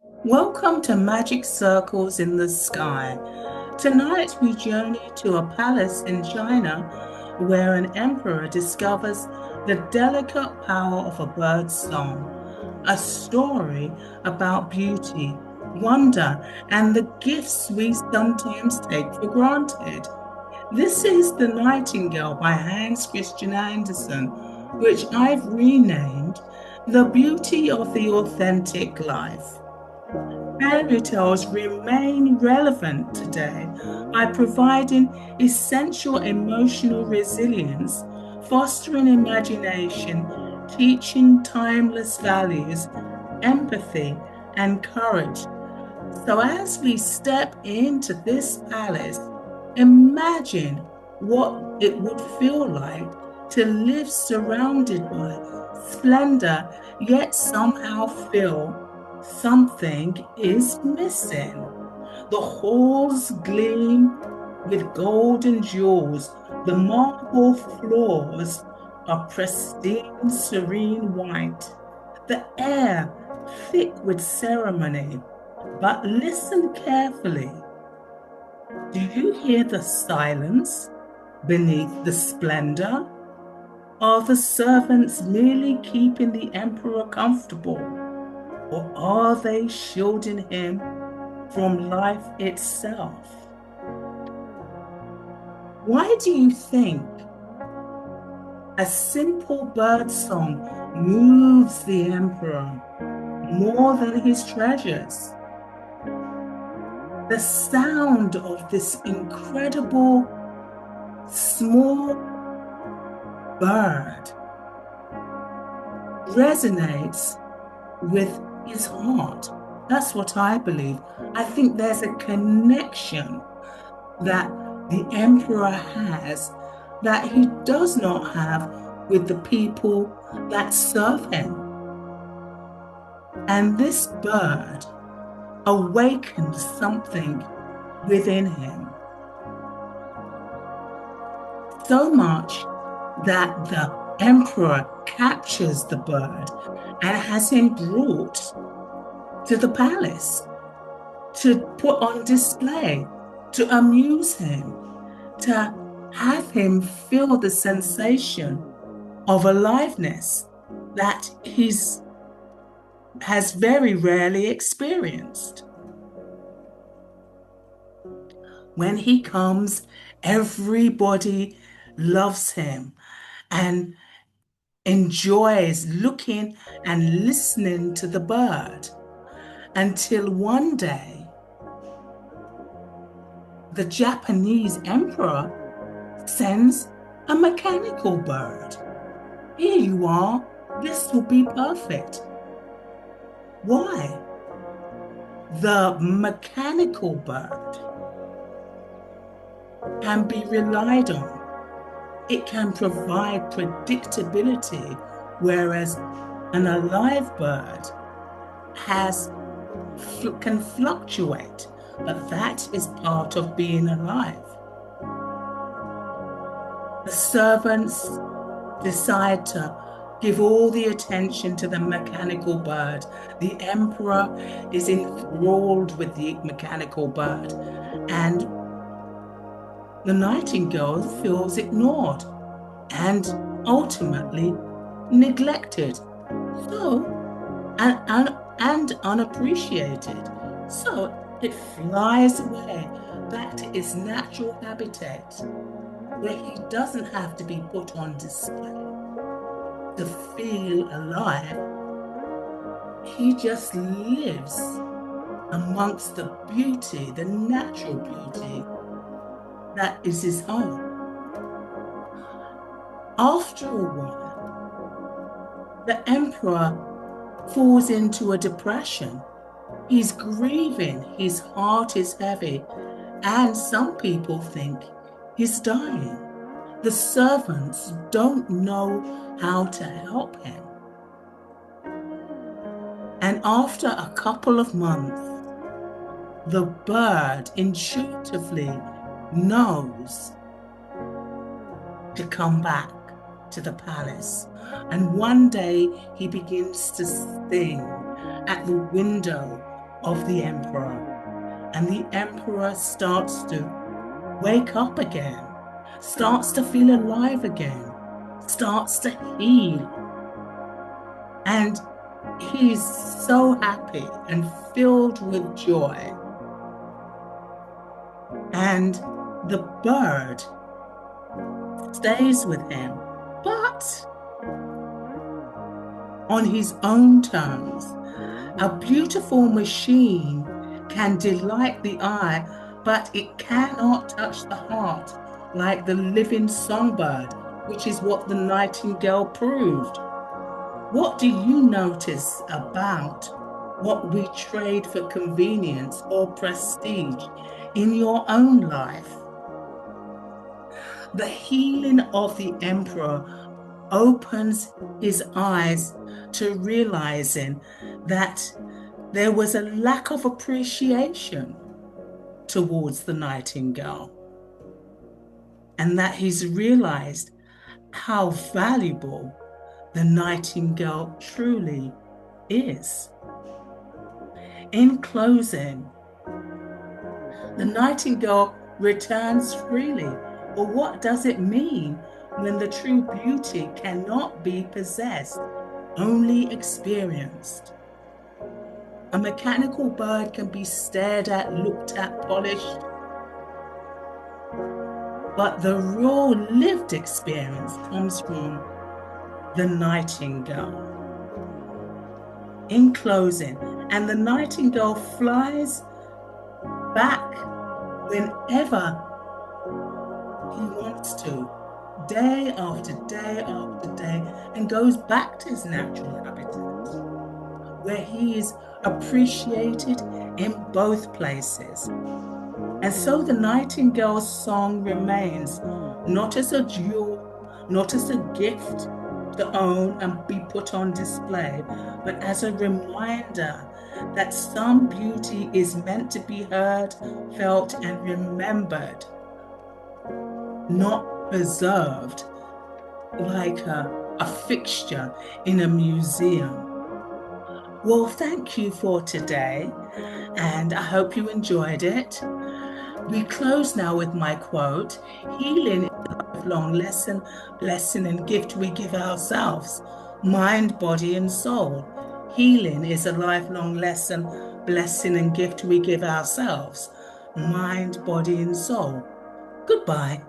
Welcome to Magic Circles in the Sky. Tonight we journey to a palace in China where an emperor discovers the delicate power of a bird's song, a story about beauty, wonder, and the gifts we sometimes take for granted. This is The Nightingale by Hans Christian Andersen, which I've renamed The Beauty of the Authentic Life. Fairy tales remain relevant today by providing essential emotional resilience, fostering imagination, teaching timeless values, empathy, and courage. So, as we step into this palace, imagine what it would feel like to live surrounded by splendor, yet somehow feel something is missing. The halls gleam with golden jewels, the marble floors are pristine, serene white, the air thick with ceremony. But listen carefully. Do you hear the silence beneath the splendor? Are the servants merely keeping the emperor comfortable, or are they shielding him from life itself? Why do you think a simple bird song moves the emperor more than his treasures? The sound of this incredible small bird resonates with his heart. That's what I believe. I think there's a connection that the emperor has that he does not have with the people that serve him. And this bird awakened something within him. So much that the emperor captures the bird and has him brought to the palace to put on display, to amuse him, to have him feel the sensation of aliveness that he's has very rarely experienced. When he comes, everybody loves him and enjoys looking and listening to the bird until one day the Japanese emperor sends a mechanical bird. Here you are, this will be perfect. Why? The mechanical bird can be relied on. It can provide predictability, whereas an alive bird has can fluctuate, but that is part of being alive. The servants decide to give all the attention to the mechanical bird. The emperor is enthralled with the mechanical bird, and the nightingale feels ignored and ultimately neglected. So, and unappreciated. So it flies away back to its natural habitat, where he doesn't have to be put on display to feel alive. He just lives amongst the beauty, the natural beauty that is his home. After a while, the emperor falls into a depression. He's grieving, his heart is heavy, and some people think he's dying. The servants don't know how to help him. And after a couple of months, the bird intuitively knows to come back to the palace. And one day he begins to sing at the window of the emperor. And the emperor starts to wake up again, starts to feel alive again, starts to heal. And he's so happy and filled with joy. And the bird stays with him, but on his own terms. A beautiful machine can delight the eye, but it cannot touch the heart like the living songbird, which is what the nightingale proved. What do you notice about what we trade for convenience or prestige in your own life? The healing of the emperor opens his eyes to realizing that there was a lack of appreciation towards the nightingale, and that he's realized how valuable the nightingale truly is. In closing, the nightingale returns freely. Or what does it mean when the true beauty cannot be possessed, only experienced? A mechanical bird can be stared at, looked at, polished, but the raw lived experience comes from the nightingale. In closing, and the nightingale flies back whenever he wants to, day after day after day, and goes back to his natural habitat, where he is appreciated in both places. And so the nightingale's song remains not as a jewel, not as a gift to own and be put on display, but as a reminder that some beauty is meant to be heard, felt, and remembered, not preserved like a fixture in a museum. Well, thank you for today, and I hope you enjoyed it. We close now with my quote: healing is a lifelong lesson, blessing, and gift we give ourselves, mind, body, and soul. Healing is a lifelong lesson, blessing, and gift we give ourselves, mind, body, and soul. Goodbye.